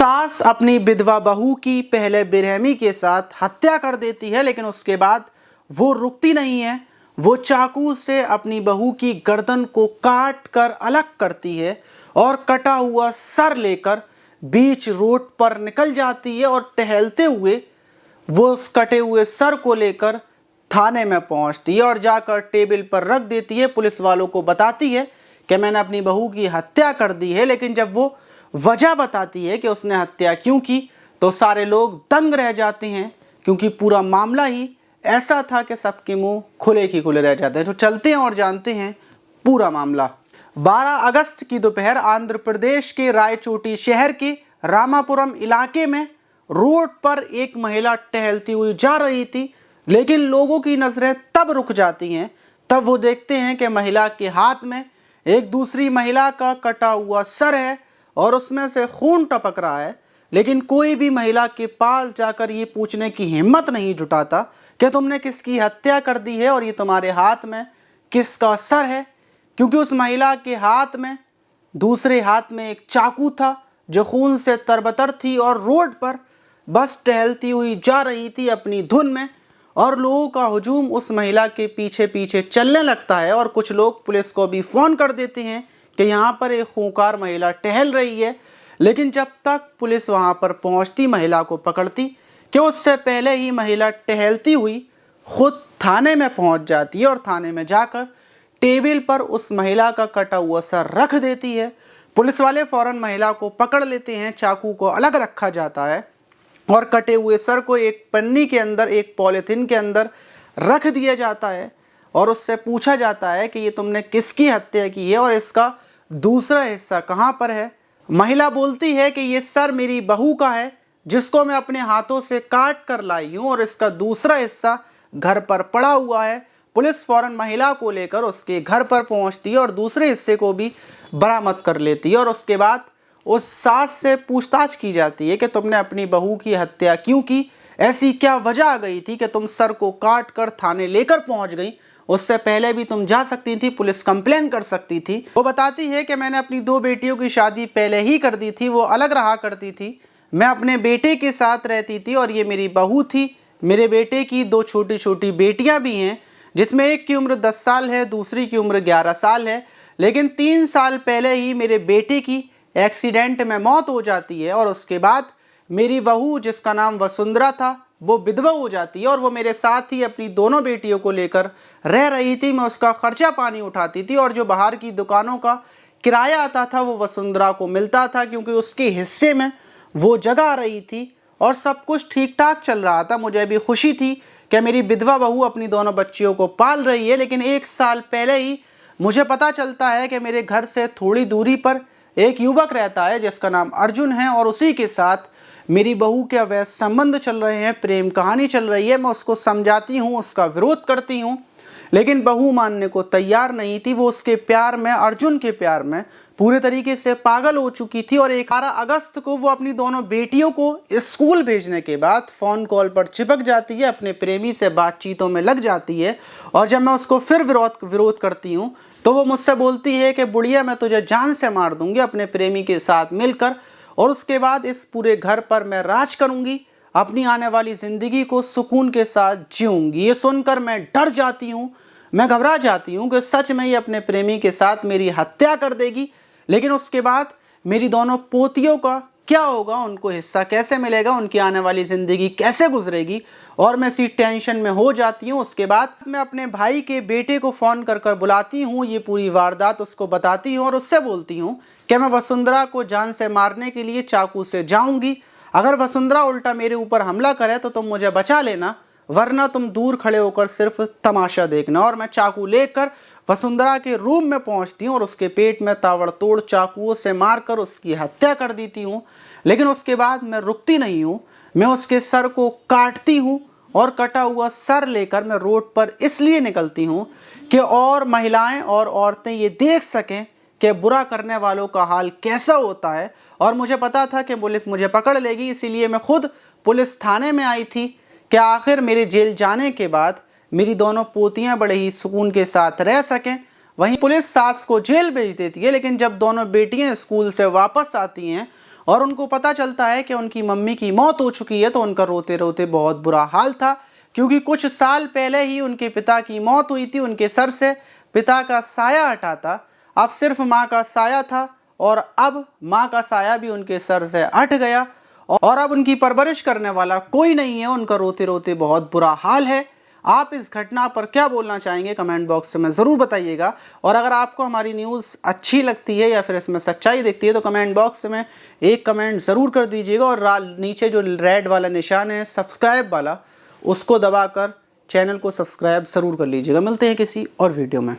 सास अपनी विधवा बहू की पहले बेरहमी के साथ हत्या कर देती है, लेकिन उसके बाद वो रुकती नहीं है। वो चाकू से अपनी बहू की गर्दन को काट कर अलग करती है और कटा हुआ सर लेकर बीच रोड पर निकल जाती है और टहलते हुए वो उस कटे हुए सर को लेकर थाने में पहुंचती है और जाकर टेबल पर रख देती है। पुलिस वालों को बताती है कि मैंने अपनी बहू की हत्या कर दी है, लेकिन जब वो वजह बताती है कि उसने हत्या क्यों की तो सारे लोग दंग रह जाते हैं, क्योंकि पूरा मामला ही ऐसा था कि सबके मुंह खुले की खुले रह जाते हैं। तो चलते हैं और जानते हैं पूरा मामला। 12 अगस्त की दोपहर आंध्र प्रदेश के रायचोटी शहर के रामापुरम इलाके में रोड पर एक महिला टहलती हुई जा रही थी, लेकिन लोगों की नजरें तब रुक जाती हैं तब वो देखते हैं कि महिला के हाथ में एक दूसरी महिला का कटा हुआ सर है और उसमें से खून टपक रहा है, लेकिन कोई भी महिला के पास जाकर ये पूछने की हिम्मत नहीं जुटाता कि तुमने किसकी हत्या कर दी है और ये तुम्हारे हाथ में किसका सर है, क्योंकि उस महिला के हाथ में दूसरे हाथ में एक चाकू था जो खून से तरबतर थी और रोड पर बस टहलती हुई जा रही थी अपनी धुन में। और लोगों का हुजूम उस महिला के पीछे पीछे चलने लगता है और कुछ लोग पुलिस को भी फ़ोन कर देते हैं कि यहाँ पर एक खूंखार महिला टहल रही है। लेकिन जब तक पुलिस वहाँ पर पहुँचती, महिला को पकड़ती, कि उससे पहले ही महिला टहलती हुई खुद थाने में पहुँच जाती है और थाने में जाकर टेबल पर उस महिला का कटा हुआ सर रख देती है। पुलिस वाले फ़ौरन महिला को पकड़ लेते हैं, चाकू को अलग रखा जाता है और कटे हुए सर को एक पन्नी के अंदर, एक पॉलीथिन के अंदर रख दिया जाता है और उससे पूछा जाता है कि ये तुमने किसकी हत्या की है और इसका दूसरा हिस्सा कहाँ पर है। महिला बोलती है कि ये सर मेरी बहू का है जिसको मैं अपने हाथों से काट कर लाई हूँ और इसका दूसरा हिस्सा घर पर पड़ा हुआ है। पुलिस फौरन महिला को लेकर उसके घर पर पहुँचती है और दूसरे हिस्से को भी बरामद कर लेती है और उसके बाद उस सास से पूछताछ की जाती है कि तुमने अपनी बहू की हत्या क्यों की, ऐसी क्या वजह आ गई थी कि तुम सर को काट कर थाने लेकर पहुंच गई, उससे पहले भी तुम जा सकती थी, पुलिस कंप्लेन कर सकती थी। वो बताती है कि मैंने अपनी 2 बेटियों की शादी पहले ही कर दी थी, वो अलग रहा करती थी, मैं अपने बेटे के साथ रहती थी और ये मेरी बहू थी। मेरे बेटे की 2 छोटी छोटी बेटियाँ भी हैं, जिसमें एक की उम्र 10 साल है, दूसरी की उम्र 11 साल है। लेकिन 3 साल पहले ही मेरे बेटे की एक्सीडेंट में मौत हो जाती है और उसके बाद मेरी बहू जिसका नाम वसुंधरा था वो विधवा हो जाती है और वो मेरे साथ ही अपनी दोनों बेटियों को लेकर रह रही थी। मैं उसका खर्चा पानी उठाती थी और जो बाहर की दुकानों का किराया आता था वो वसुंधरा को मिलता था, क्योंकि उसके हिस्से में वो जगह आ रही थी और सब कुछ ठीक ठाक चल रहा था। मुझे भी खुशी थी कि मेरी विधवा बहू अपनी दोनों बच्चियों को पाल रही है। लेकिन 1 साल पहले ही मुझे पता चलता है कि मेरे घर से थोड़ी दूरी पर एक युवक रहता है जिसका नाम अर्जुन है और उसी के साथ मेरी बहू के अवैध संबंध चल रहे हैं, प्रेम कहानी चल रही है। मैं उसको समझाती हूँ, उसका विरोध करती हूँ, लेकिन बहू मानने को तैयार नहीं थी। वो उसके प्यार में, अर्जुन के प्यार में पूरे तरीके से पागल हो चुकी थी। और 11 अगस्त को वो अपनी दोनों बेटियों को स्कूल भेजने के बाद फ़ोन कॉल पर चिपक जाती है, अपने प्रेमी से बातचीतों में लग जाती है। और जब मैं उसको फिर विरोध करती हूँ तो वो मुझसे बोलती है कि बुढ़िया मैं तुझे जान से मार दूंगी अपने प्रेमी के साथ मिलकर, और उसके बाद इस पूरे घर पर मैं राज करूंगी, अपनी आने वाली ज़िंदगी को सुकून के साथ जीऊंगी। ये सुनकर मैं डर जाती हूँ, मैं घबरा जाती हूँ कि सच में ये अपने प्रेमी के साथ मेरी हत्या कर देगी। लेकिन उसके बाद मेरी दोनों पोतियों का क्या होगा, उनको हिस्सा कैसे मिलेगा, उनकी आने वाली ज़िंदगी कैसे गुजरेगी, और मैं इसी टेंशन में हो जाती हूँ। उसके बाद मैं अपने भाई के बेटे को फ़ोन कर बुलाती हूँ, ये पूरी वारदात उसको बताती हूँ और उससे बोलती हूँ कि मैं वसुंधरा को जान से मारने के लिए चाकू से जाऊँगी। अगर वसुंधरा उल्टा मेरे ऊपर हमला करे तो तुम मुझे बचा लेना, वरना तुम दूर खड़े होकर सिर्फ तमाशा देखना। और मैं चाकू लेकर वसुंधरा के रूम में पहुंचती हूँ और उसके पेट में ताबड़तोड़ चाकुओं से मारकर उसकी हत्या कर देती हूँ। लेकिन उसके बाद मैं रुकती नहीं हूँ, मैं उसके सर को काटती हूँ और कटा हुआ सर लेकर मैं रोड पर इसलिए निकलती हूँ कि और महिलाएं और औरतें ये देख सकें कि बुरा करने वालों का हाल कैसा होता है। और मुझे पता था कि पुलिस मुझे पकड़ लेगी, इसीलिए मैं खुद पुलिस थाने में आई थी कि आखिर मेरे जेल जाने के बाद मेरी दोनों पोतियां बड़े ही सुकून के साथ रह सकें। वहीं पुलिस सास को जेल भेज देती है, लेकिन जब दोनों बेटियां स्कूल से वापस आती हैं और उनको पता चलता है कि उनकी मम्मी की मौत हो चुकी है, तो उनका रोते रोते बहुत बुरा हाल था, क्योंकि कुछ साल पहले ही उनके पिता की मौत हुई थी। उनके सर से पिता का साया हटा था, अब सिर्फ माँ का साया था, और अब माँ का साया भी उनके सर से हट गया और अब उनकी परवरिश करने वाला कोई नहीं है। उनका रोते रोते बहुत बुरा हाल है। आप इस घटना पर क्या बोलना चाहेंगे, कमेंट बॉक्स में ज़रूर बताइएगा। और अगर आपको हमारी न्यूज़ अच्छी लगती है या फिर इसमें सच्चाई दिखती है तो कमेंट बॉक्स में एक कमेंट ज़रूर कर दीजिएगा। और नीचे जो रेड वाला निशान है सब्सक्राइब वाला, उसको दबाकर चैनल को सब्सक्राइब ज़रूर कर लीजिएगा। मिलते हैं किसी और वीडियो में।